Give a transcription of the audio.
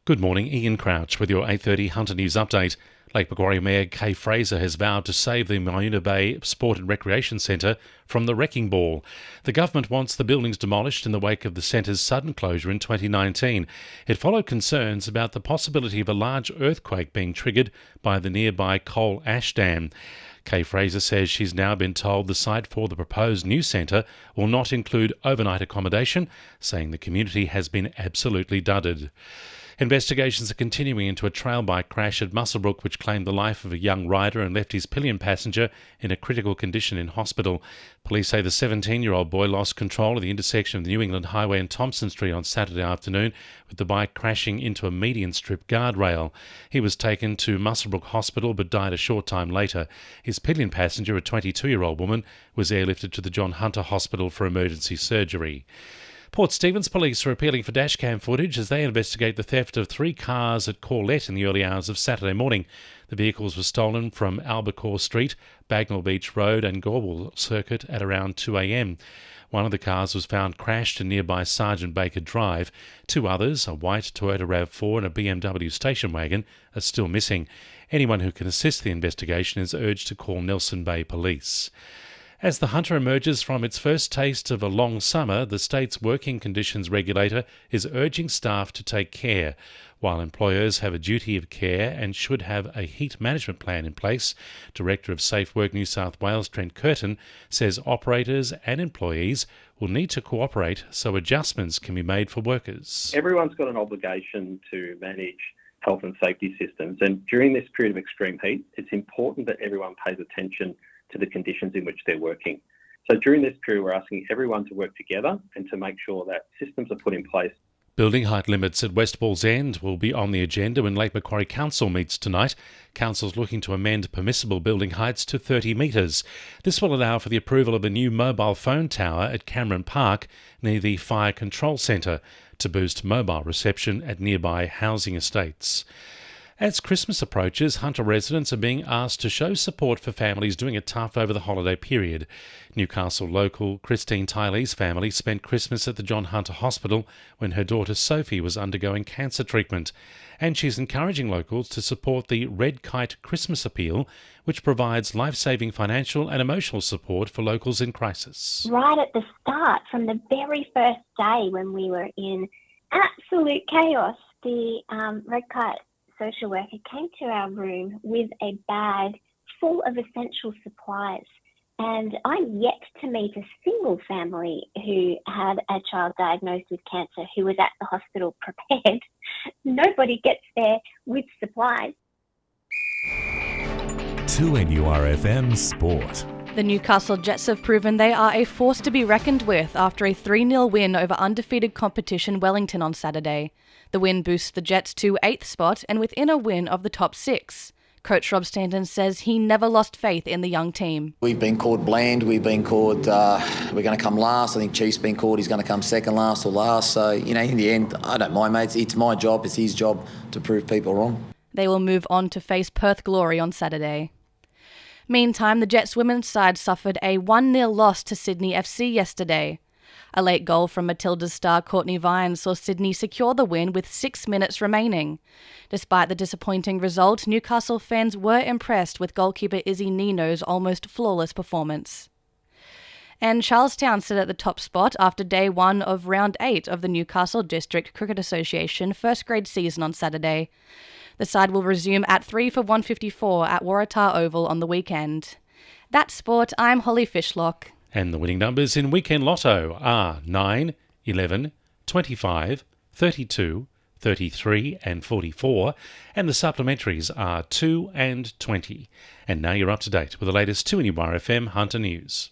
Good morning, Ian Crouch with your 8:30 Hunter News update. Lake Macquarie Mayor Kay Fraser has vowed to save the Myuna Bay Sport and Recreation Centre from the wrecking ball. The government wants the buildings demolished in the wake of the centre's sudden closure in 2019. It followed concerns about the possibility of a large earthquake being triggered by the nearby coal ash dam. Kay Fraser says she's now been told the site for the proposed new centre will not include overnight accommodation, saying the community has been absolutely dudded. Investigations are continuing into a trail bike crash at Muswellbrook which claimed the life of a young rider and left his pillion passenger in a critical condition in hospital. Police say the 17-year-old boy lost control of the intersection of the New England Highway and Thompson Street on Saturday afternoon, with the bike crashing into a median strip guardrail. He was taken to Muswellbrook Hospital but died a short time later. His pillion passenger, a 22-year-old woman, was airlifted to the John Hunter Hospital for emergency surgery. Port Stephens police are appealing for dashcam footage as they investigate the theft of 3 cars at Corlette in the early hours of Saturday morning. The vehicles were stolen from Albacore Street, Bagnall Beach Road and Gorwell Circuit at around 2 a.m. One of the cars was found crashed in nearby Sergeant Baker Drive. 2 others, a white Toyota RAV4 and a BMW station wagon, are still missing. Anyone who can assist the investigation is urged to call Nelson Bay Police. As the Hunter emerges from its first taste of a long summer, the state's working conditions regulator is urging staff to take care. While employers have a duty of care and should have a heat management plan in place, Director of Safe Work New South Wales Trent Curtin says operators and employees will need to cooperate so adjustments can be made for workers. Everyone's got an obligation to manage health and safety systems, and during this period of extreme heat, it's important that everyone pays attention to the conditions in which they're working. So during this period, we're asking everyone to work together and to make sure that systems are put in place. Building height limits at West Wallsend will be on the agenda when Lake Macquarie Council meets tonight. Council's looking to amend permissible building heights to 30 metres. This will allow for the approval of a new mobile phone tower at Cameron Park near the Fire Control Centre to boost mobile reception at nearby housing estates. As Christmas approaches, Hunter residents are being asked to show support for families doing it tough over the holiday period. Newcastle local Christine Tylee's family spent Christmas at the John Hunter Hospital when her daughter Sophie was undergoing cancer treatment. And she's encouraging locals to support the Red Kite Christmas Appeal, which provides life-saving financial and emotional support for locals in crisis. Right at the start, from the very first day when we were in absolute chaos, the Red Kite social worker came to our room with a bag full of essential supplies. And I'm yet to meet a single family who had a child diagnosed with cancer who was at the hospital prepared. Nobody gets there with supplies. 2NURFM Sport. The Newcastle Jets have proven they are a force to be reckoned with after a 3-0 win over undefeated competition Wellington on Saturday. The win boosts the Jets to 8th spot and within a win of the top 6. Coach Rob Stanton says he never lost faith in the young team. We've been called bland, we've been called we're going to come last. I think Chief's been called he's going to come second last or last. So, in the end, I don't mind, mate. It's my job, it's his job to prove people wrong. They will move on to face Perth Glory on Saturday. Meantime, the Jets women's side suffered a 1-0 loss to Sydney FC yesterday. A late goal from Matilda's star Courtney Vines saw Sydney secure the win with 6 minutes remaining. Despite the disappointing result, Newcastle fans were impressed with goalkeeper Izzy Nino's almost flawless performance. And Charlestown sit at the top spot after day 1 of round 8 of the Newcastle District Cricket Association first grade season on Saturday. The side will resume at 3 for 154 at Waratah Oval on the weekend. That's sport. I'm Holly Fishlock. And the winning numbers in Weekend Lotto are 9, 11, 25, 32, 33 and 44, and the supplementaries are 2 and 20. And now you're up to date with the latest 2NURFM Hunter News.